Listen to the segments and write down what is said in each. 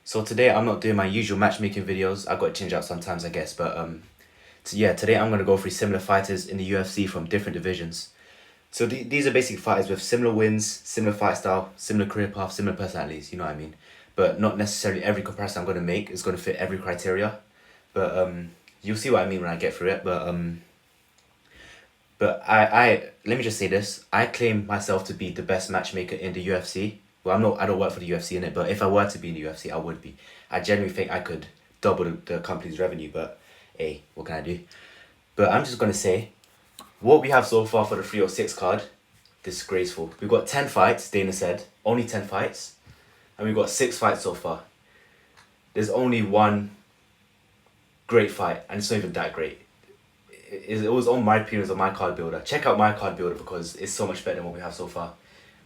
So today I'm not doing my usual matchmaking videos. I got to change out sometimes, I guess. But yeah, today I'm gonna go through similar fighters in the UFC from different divisions. So these are basically fighters with similar wins, similar fight style, similar career path, similar personalities. You know what I mean? But not necessarily every comparison I'm gonna make is gonna fit every criteria. But you'll see what I mean when I get through it. But I let me just say this. I claim myself to be the best matchmaker in the UFC. Well, I'm not. I don't work for the UFC in it. But if I were to be in the UFC, I would be. I genuinely think I could double the company's revenue. But hey, what can I do? But I'm just gonna say, what we have so far for the 306 card, disgraceful. We've got 10 fights. Dana said only 10 fights, and we've got 6 fights so far. There's only one great fight, and it's not even that great. It was on my appearance on my card builder. Check out my card builder because it's so much better than what we have so far.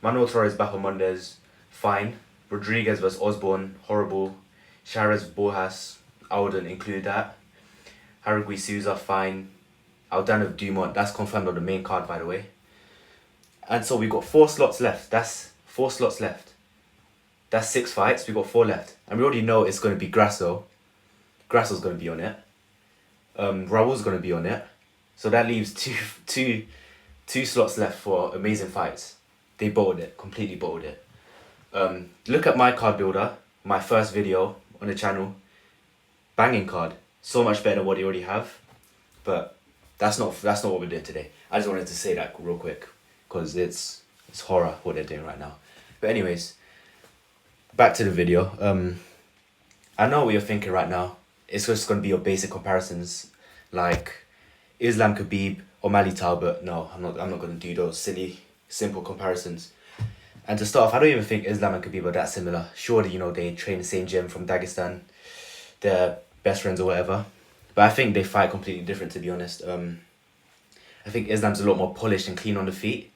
Manuel Torres back on Mondays, fine. Rodriguez versus Osborne, horrible. Chavez Borjas, I wouldn't include that. Haragui Souza, fine. Aldana Dumont, that's confirmed on the main card by the way. And so we've got 4 slots left. That's 4 slots left. That's 6 fights, we've got 4 left. And we already know it's going to be Grasso. Grasso's going to be on it. Raul's going to be on it. So that leaves two slots left for amazing fights. They bottled it, completely bottled it. Look at my card builder, my first video on the channel. Banging card, so much better than what they already have. But that's not what we're doing today. I just wanted to say that real quick because it's horror what they're doing right now. But anyways, back to the video. I know what you're thinking right now. It's just gonna be your basic comparisons, like Islam Khabib, O'Malley Talbot. No, I'm not gonna do those silly, simple comparisons. And to start off, I don't even think Islam and Khabib are that similar. Surely, they train the same gym from Dagestan. They're best friends or whatever. But I think they fight completely different, to be honest. I think Islam's a lot more polished and clean on the feet.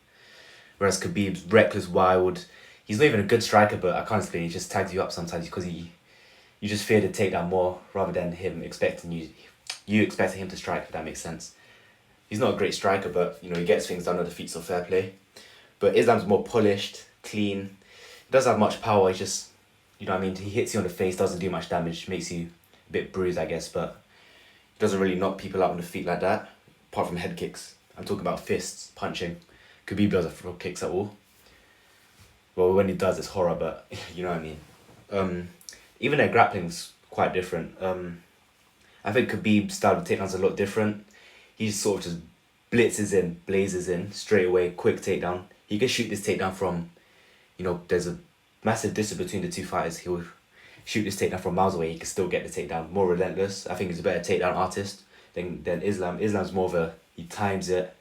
Whereas Khabib's reckless, wild. He's not even a good striker, but I can't explain. He just tags you up sometimes because you just fear to take that more rather than him expecting you expecting him to strike, if that makes sense. He's not a great striker, but he gets things done on the feet, so fair play. But Islam's more polished, clean. He doesn't have much power. He just, he hits you on the face, doesn't do much damage, makes you a bit bruised, I guess, but he doesn't really knock people out on the feet like that, apart from head kicks. I'm talking about fists, punching. Khabib doesn't throw kicks at all. Well, when he does, it's horror, but you know what I mean. Even their grappling's quite different. I think Khabib's style of takedown's a lot different. He sort of just blazes in, straight away, quick takedown. He can shoot this takedown from, there's a massive distance between the two fighters. He'll shoot this takedown from miles away. He can still get the takedown. More relentless. I think he's a better takedown artist than Islam. Islam's more of he times it,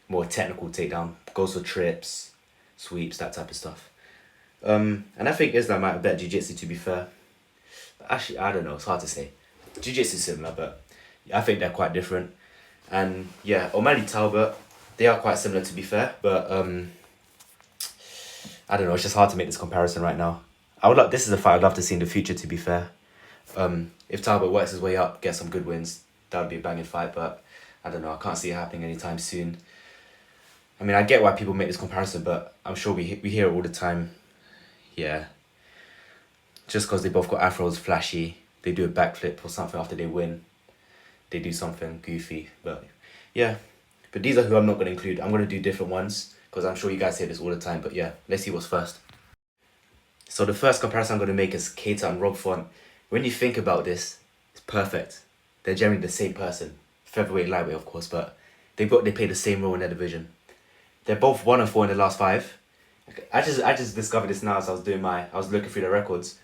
more technical takedown. Goes for trips, sweeps, that type of stuff. And I think Islam might have better jiu-jitsu, to be fair. Actually, I don't know. It's hard to say. Jiu-jitsu is similar, but I think they're quite different. And yeah, O'Malley Talbot, they are quite similar, to be fair. But I don't know. It's just hard to make this comparison right now. This is a fight I'd love to see in the future, to be fair. If Talbot works his way up, gets some good wins, that would be a banging fight. But I don't know. I can't see it happening anytime soon. I mean, I get why people make this comparison, but I'm sure we hear it all the time. Yeah. Just because they both got afros, flashy, they do a backflip or something after they win. They do something goofy. But yeah. But these are who I'm not going to include. I'm going to do different ones because I'm sure you guys say this all the time. But yeah, let's see what's first. So the first comparison I'm going to make is Keita and Rob Font. When you think about this, it's perfect. They're generally the same person. Featherweight, lightweight, of course, but they play the same role in their division. They're both 1-4 in the last 5. I just discovered this now as I was looking through the records.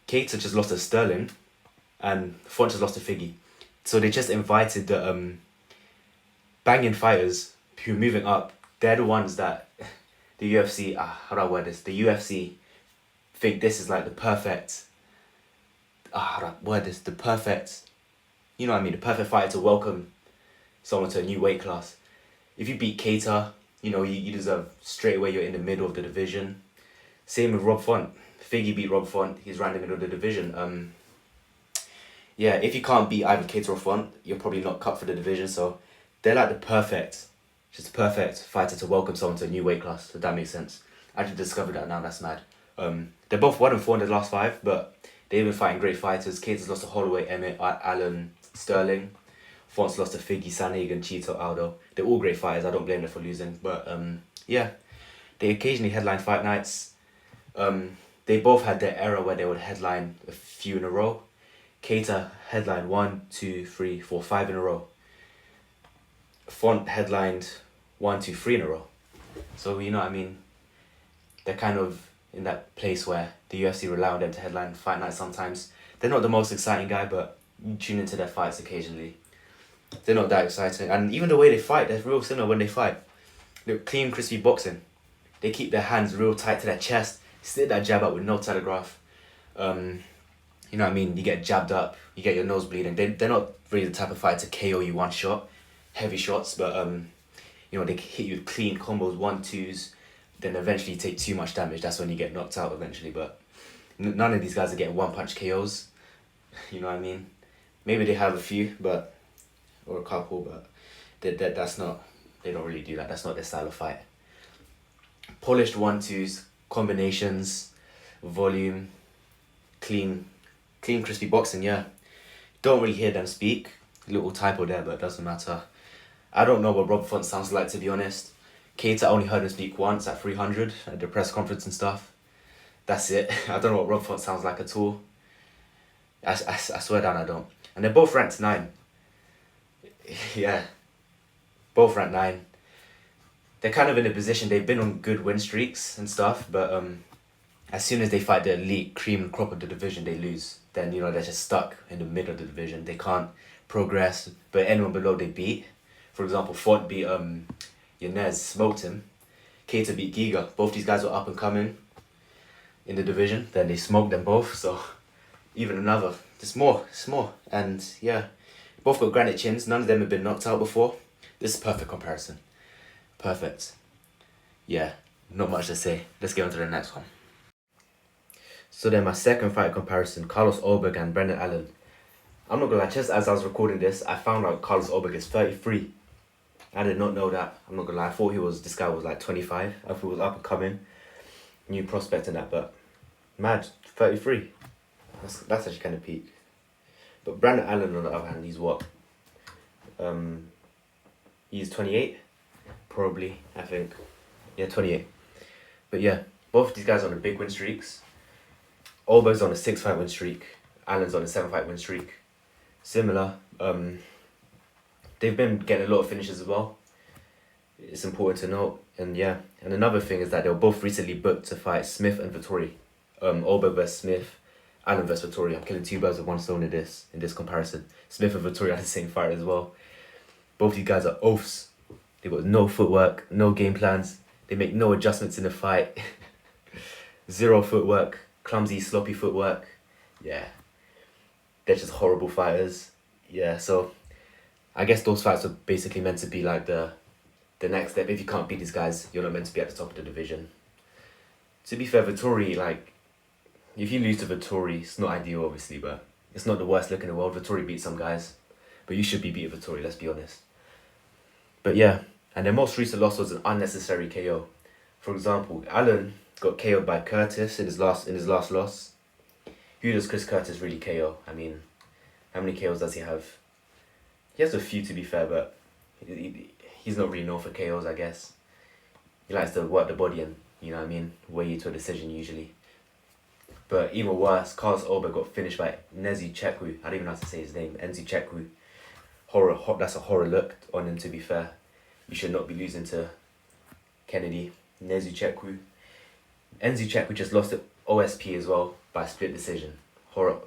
Keita just lost to Sterling, and Font just lost to Figgy. So they just invited the banging fighters who are moving up. They're the ones that the UFC, how do I word this? The UFC think this is like the perfect, how do I word this? The perfect, you know what I mean? The perfect fighter to welcome someone to a new weight class. If you beat Keita, you deserve straight away, you're in the middle of the division. Same with Rob Font. Figgy beat Rob Font, he's right in the middle of the division. Yeah, if you can't beat either Keita or Font, you're probably not cut for the division. So they're like the perfect fighter to welcome someone to a new weight class, if that makes sense. I just discovered that now, that's mad. They're both 1-4 in the last 5, but They've been fighting great fighters. Keita's lost to Holloway, Emmett, Allen, Sterling. Font's lost to Figgy, Sanagan, Cheeto, Aldo. They're all great fighters. I don't blame them for losing. But yeah, they occasionally headline fight nights. They both had their era where they would headline a few in a row. Keita headlined 1, 2, 3, 4, 5 in a row. Font headlined 1, 2, 3 in a row. So you know what I mean? They're kind of in that place where the UFC rely on them to headline fight nights sometimes. They're not the most exciting guy, but you tune into their fights occasionally. They're not that exciting. And even the way they fight, they're real similar when they fight. Look, clean, crispy boxing. They keep their hands real tight to their chest, stick that jab out with no telegraph. You know what I mean? You get jabbed up, you get your nose bleeding. They're not really the type of fight to KO you one shot, heavy shots, but you know, they hit you with clean combos, 1-2s, then eventually you take too much damage. That's when you get knocked out eventually. But none of these guys are getting one punch KOs. You know what I mean? Maybe they have a few, or a couple, but that's not. They don't really do that. That's not their style of fight. Polished 1-2s, combinations, volume, clean, crispy boxing. Yeah, don't really hear them speak. Little typo there, but it doesn't matter. I don't know what Rob Font sounds like, to be honest. Keita, only heard him speak once at 300 at the press conference and stuff. That's it. I don't know what Rob Font sounds like at all. I swear down I don't. And they're both ranked 9. Yeah. Both ranked 9. They're kind of in a position, they've been on good win streaks and stuff, but as soon as they fight the elite cream and crop of the division, they lose. Then, you know, they're just stuck in the middle of the division. They can't progress, but anyone below they beat. For example, Font beat Yanez, smoked him. Keita beat Giga. Both these guys were up and coming in the division. Then they smoked them both. So even another. It's more. And yeah, both got granite chins. None of them have been knocked out before. This is perfect comparison. Perfect. Yeah, not much to say. Let's get on to the next one. So then my second fight comparison, Carlos Ulberg and Brendan Allen. I'm not gonna lie, just as I was recording this, I found out Carlos Ulberg is 33. I did not know that. I'm not gonna lie. I thought this guy was like 25. I thought he was up and coming, new prospect and that. But mad, 33. That's actually kind of peak. But Brandon Allen on the other hand, he's what? He's 28, probably. I think, yeah, 28. But yeah, both of these guys are on the big win streaks. Ulberg's on a 6-fight win streak. Allen's on a 7-fight win streak. Similar. They've been getting a lot of finishes as well. It's important to note. And yeah, and another thing is that they were both recently booked to fight Smith and Vettori. Ulberg versus Smith, Allen versus Vettori. I'm killing 2 birds with 1 stone in this comparison. Smith and Vettori are the same fight as well. Both these guys are oafs. They've got no footwork, no game plans. They make no adjustments in the fight. 0 footwork, clumsy, sloppy footwork. Yeah. They're just horrible fighters. Yeah, so I guess those fights are basically meant to be like the next step. If you can't beat these guys, you're not meant to be at the top of the division. To be fair, Vettori, like, if you lose to Vettori, it's not ideal, obviously, but it's not the worst look in the world. Vettori beat some guys, but you should be beating Vettori, let's be honest. But yeah, and their most recent loss was an unnecessary KO. For example, Allen got KO'd by Curtis in his last loss. Who does Chris Curtis really KO? I mean, how many KOs does he have? He has a few, to be fair, but he's not really known for KOs, I guess. He likes to work the body and, you know what I mean, weigh you to a decision usually. But even worse, Carlos Ulberg got finished by Nezi Chekwu. I don't even know how to say his name. Nezi Chekwu. That's a horror look on him, to be fair. You should not be losing to Kennedy. Nezi Chekwu. Nezi Chekwu just lost to OSP as well by split decision. Horror.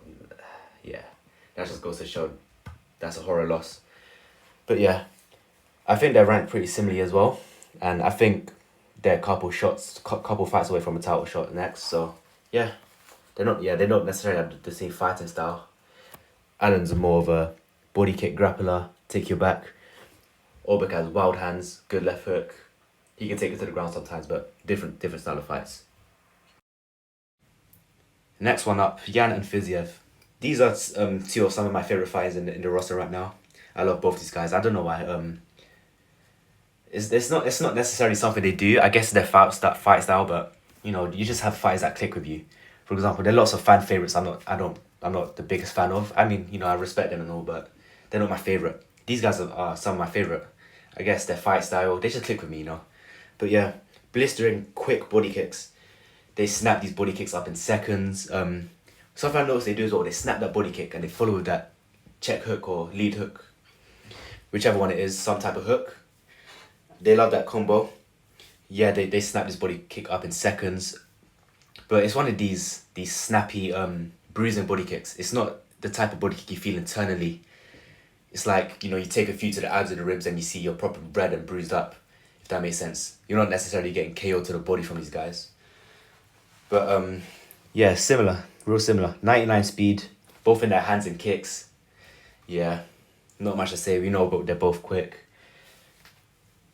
Yeah, that just goes to show that's a horror loss. But yeah, I think they're ranked pretty similarly as well. And I think they're a couple fights away from a title shot next. So yeah, they don't necessarily have the same fighting style. Allen's more of a body kick grappler, take you back. Ulberg has wild hands, good left hook. He can take it to the ground sometimes, but different style of fights. Next one up, Yan and Fiziev. These are 2 of some of my favorite fighters in the roster right now. I love both these guys. I don't know why. It's not necessarily something they do. I guess it's their fight style, but you know, you just have fighters that click with you. For example, there are lots of fan favorites I'm not the biggest fan of. I mean, I respect them and all, but they're not my favorite. These guys are some of my favorite. I guess their fight style, they just click with me. But yeah, blistering, quick body kicks. They snap these body kicks up in seconds. Something I noticed they do as well, they snap that body kick and they follow with that check hook or lead hook, whichever one it is, some type of hook. They love that combo. Yeah, they snap this body kick up in seconds. But it's one of these snappy bruising body kicks. It's not the type of body kick you feel internally. It's like, you take a few to the abs and the ribs and you see you're proper red and bruised up, if that makes sense. You're not necessarily getting KO to the body from these guys. But yeah, similar, real similar. 99 speed, both in their hands and kicks. Yeah, not much to say. We know but they're both quick.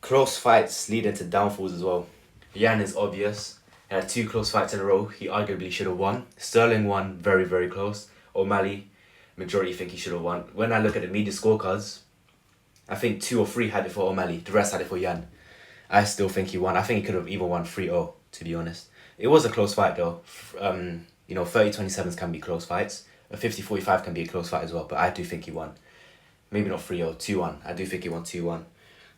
Close fights lead into downfalls as well. Yan is obvious. He had 2 close fights in a row. He arguably should have won. Sterling won very, very close. O'Malley, majority think he should have won. When I look at the media scorecards, I think 2 or 3 had it for O'Malley. The rest had it for Yan. I still think he won. I think he could have even won 3-0, to be honest. It was a close fight though. 30-27s can be close fights. A 50-45 can be a close fight as well, but I do think he won. Maybe not 3-0, 2-1. I do think he won 2-1.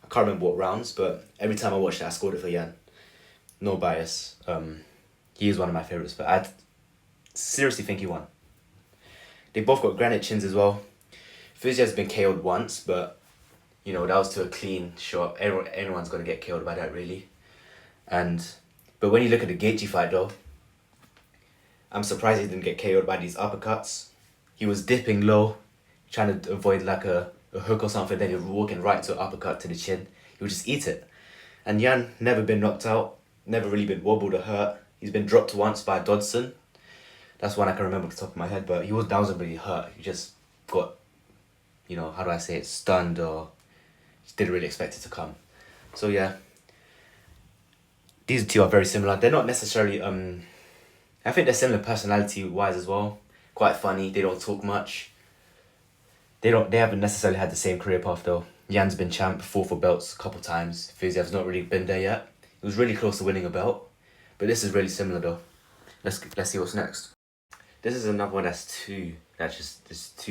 I can't remember what rounds, but every time I watched it, I scored it for Yan. No bias. He is one of my favourites, but I seriously think he won. They both got granite chins as well. Fizzy has been KO'd once, but that was to a clean shot. Everyone's going to get KO'd by that, really. But when you look at the Gaethje fight, though, I'm surprised he didn't get KO'd by these uppercuts. He was dipping low, trying to avoid like a hook or something, then he was walking right to an uppercut to the chin. He would just eat it. And Yan, never been knocked out, never really been wobbled or hurt. He's been dropped once by Dodson. That's one I can remember off the top of my head, but that wasn't really hurt. He just got, how do I say it, stunned or just didn't really expect it to come. So yeah, these two are very similar. They're not necessarily, I think they're similar personality-wise as well. Quite funny, they don't talk much. They haven't necessarily had the same career path though. Yan's been champ, fought for belts a couple times. Fiziev's not really been there yet. He was really close to winning a belt. But this is really similar though. Let's see what's next. This is another one that's too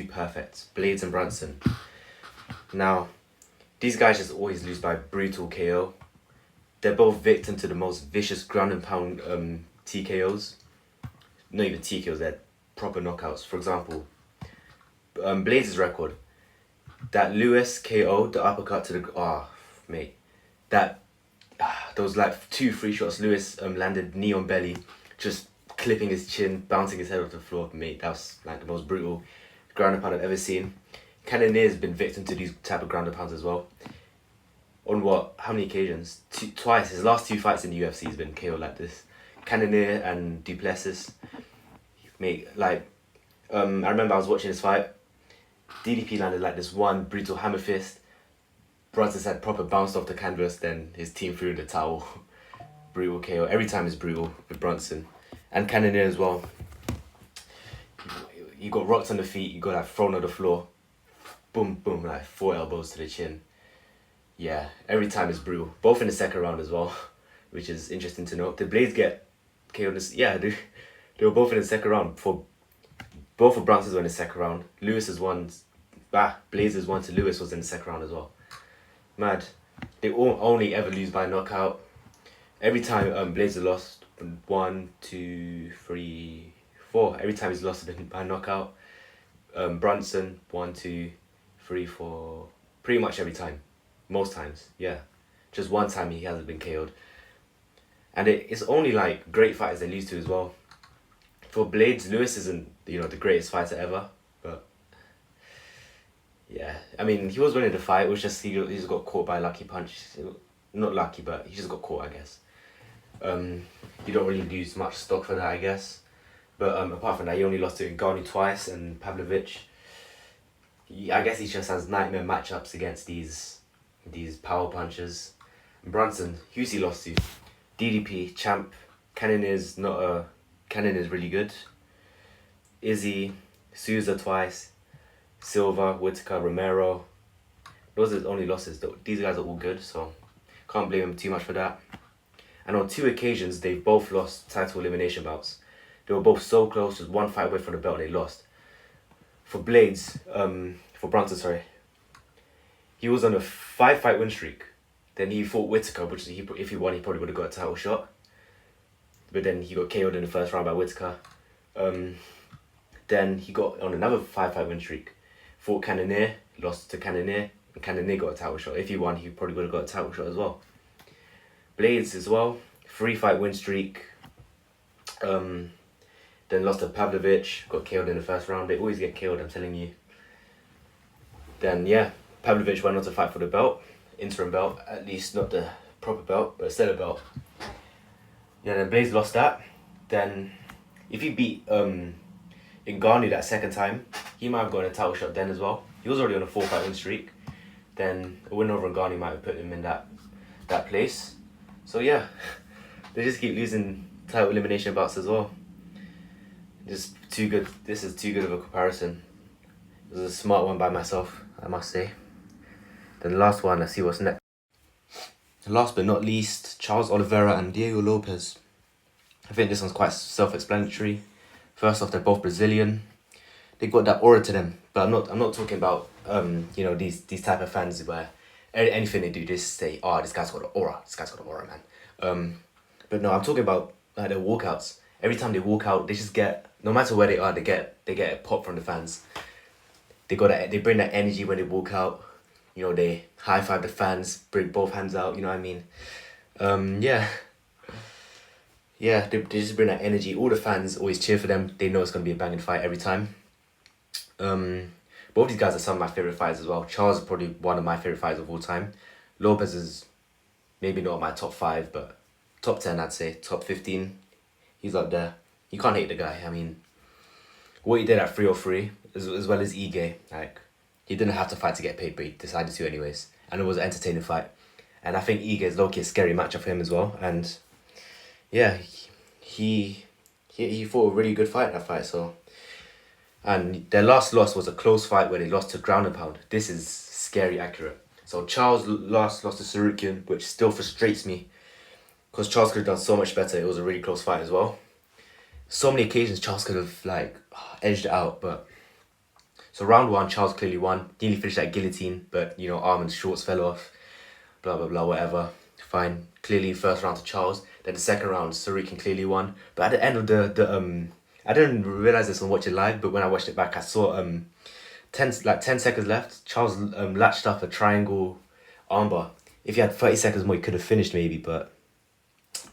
perfect. Blades and Brunson. Now, these guys just always lose by brutal KO. They're both victim to the most vicious ground and pound TKOs. Not even TKOs, they're proper knockouts. For example, Blades' record. That Lewis KO, the uppercut to the... those like 2 free shots. Lewis landed knee on belly, just clipping his chin, bouncing his head off the floor. Mate, that was like the most brutal ground and pound I've ever seen. Cannonier's been victim to these type of ground and pounds as well. On how many occasions? Twice. His last 2 fights in the UFC has been KO like this. Cannonier and Duplessis. Mate, I remember I was watching this fight. DDP landed like this one brutal hammer fist. Brunson's head proper bounced off the canvas, then his team threw in the towel. Brutal KO. Every time is brutal with Brunson. And Cannonier as well. You got rocked on the feet, you got like thrown on the floor. Boom, boom, like 4 elbows to the chin. Yeah, every time is brutal. Both in the second round as well, which is interesting to know. Did Blades get KO'd? Yeah, they were both in the second round. Both of Brunson's were in the second round. Blades' one to Lewis was in the second round as well. Mad. They all only ever lose by knockout. Every time Blades has lost 1, 2, 3, 4. Every time he's lost by knockout. Brunson 1, 2, 3, 4. Pretty much every time. Most times, yeah. Just one time he hasn't been KO'd. And it's only like great fighters they lose to as well. For Blades, Lewis isn't the greatest fighter ever, but yeah, I mean he was winning the fight. It was just he just got caught by a lucky punch. Not lucky, but he just got caught, I guess. You don't really lose much stock for that, I guess. But apart from that, he only lost to Ngannou twice and Pavlovich. I guess he just has nightmare matchups against these power punchers. Brunson, who's he lost to? DDP, champ. Cannonier's really good. Izzy, Souza twice. Silva, Whitaker, Romero. Those are the only losses. These guys are all good, so can't blame him too much for that. And on 2 occasions, they've both lost title elimination bouts. They were both so close, just one fight away from the belt, they lost. For Blades, for Bronson, sorry, he was on a 5-fight win streak. Then he fought Whittaker, which if he won, he probably would have got a title shot. But then he got KO'd in the first round by Whittaker. Then he got on another 5-fight win streak. Fought Cannonier, lost to Cannonier, and Cannonier got a title shot. If he won, he probably would have got a title shot as well. Blades as well, 3-fight win streak. Then lost to Pavlovich, got KO'd in the first round. They always get KO'd, I'm telling you. Then yeah, Pavlovich went on to fight for the belt, interim belt, at least not the proper belt, but still a belt. Yeah, then Blades lost that. Then if he beat Ngannou that second time, he might have gotten a title shot then as well. He was already on a 4-fight win streak. Then a win over Ngannou might have put him in that place. So yeah, they just keep losing title elimination bouts as well. Just too good. This is too good of a comparison. It was a smart one by myself, I must say. Then the last one, let's see what's next. Last but not least, Charles Oliveira and Diego Lopez. I think this one's quite self-explanatory. First off, they're both Brazilian. They got that aura to them, but I'm not talking about these type of fans where anything they do, they just say, oh, this guy's got an aura. This guy's got an aura, man. But no, I'm talking about their walkouts. Every time they walk out, they just get, no matter where they are, they get a pop from the fans. They bring that energy when they walk out. They high five the fans, bring both hands out. You know what I mean? They just bring that energy. All the fans always cheer for them. They know it's gonna be a banging fight every time. Both these guys are some of my favorite fighters as well. Charles is probably one of my favorite fighters of all time. Lopez is maybe not my top 5, but top 10, I'd say. Top 15. He's up there. You can't hate the guy. I mean, what he did at 303, as well as Ige, like, he didn't have to fight to get paid, but he decided to anyways. And it was an entertaining fight. And I think Ige is low-key a scary matchup for him as well. And yeah, he fought a really good fight, that fight. So, and their last loss was a close fight where they lost to ground and pound. This is scary accurate. So Charles lost to Sarukian, which still frustrates me, because Charles could have done so much better. It was a really close fight as well. So many occasions Charles could have edged it out, but so round 1, Charles clearly won. Nearly finished that guillotine, but Arman's shorts fell off. Blah blah blah, whatever. Fine. Clearly first round to Charles. Then the second round, Sarukian clearly won. But at the end of the I didn't realize this on watching live, but when I watched it back, I saw 10 seconds left. Charles latched up a triangle armbar. If he had 30 seconds more, he could have finished maybe, but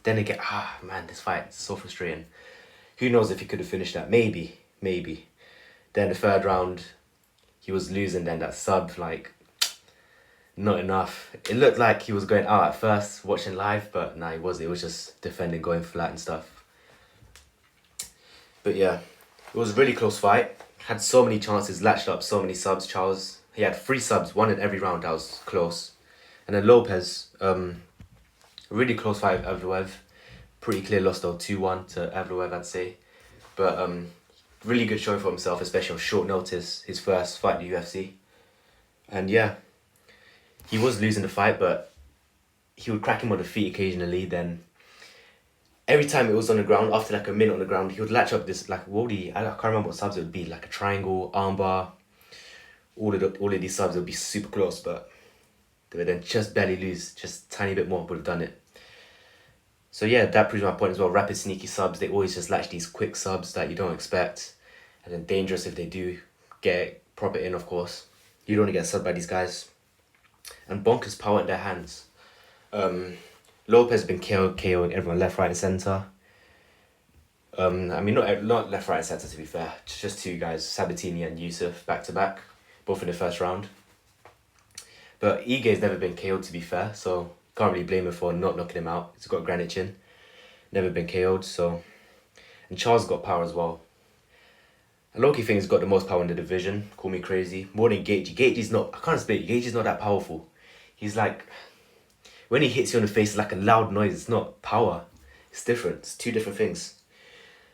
then again, man, this fight is so frustrating. Who knows if he could have finished that? Maybe. Then the third round, he was losing. Then that sub, not enough. It looked like he was going out at first, watching live, but nah, he wasn't. It was just defending, going flat and stuff. But yeah, it was a really close fight. Had so many chances, latched up so many subs. Charles, he had 3 subs, 1 in every round. That was close. And then Lopez, really close fight with Evloev. Pretty clear loss though, 2-1 to Evloev, I'd say. But really good showing for himself, especially on short notice, his first fight in the UFC. And yeah, he was losing the fight, but he would crack him on the feet occasionally. Then every time it was on the ground, after a minute on the ground, he would latch up this I can't remember what subs it would be, like a triangle, armbar. All of these subs would be super close, but they would then just barely lose, just a tiny bit more would have done it. So yeah, that proves my point as well. Rapid, sneaky subs, they always just latch these quick subs that you don't expect. And then dangerous if they do get proper in, of course. You don't want to get subbed by these guys. And bonkers power in their hands. Lopez has been KOing everyone left, right and centre. I mean, not left, right and centre to be fair. Just 2 guys, Sabatini and Yusuf, back to back. Both in the first round. But Ige's never been KO'd to be fair, so can't really blame him for not knocking him out. He's got a granite chin. Never been KO'd, so... And Charles got power as well. And Loki think he's got the most power in the division. Call me crazy. More than Gaethje. Gaethje's not... I can't explain. Gaethje's not that powerful. He's like... When he hits you on the face, it's like a loud noise. It's not power. It's different. It's 2 different things.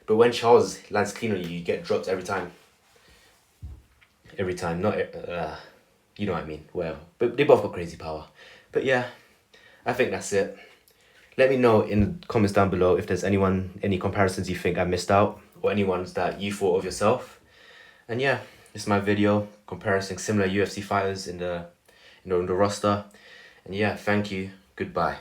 But when Charles lands clean on you, you get dropped every time. Every time. Not... you know what I mean. Whatever. But they both got crazy power. But yeah... I think that's it. Let me know in the comments down below if there's any comparisons you think I missed out, or any ones that you thought of yourself. And yeah, this is my video comparing similar UFC fighters in the in the roster. And yeah, thank you. Goodbye.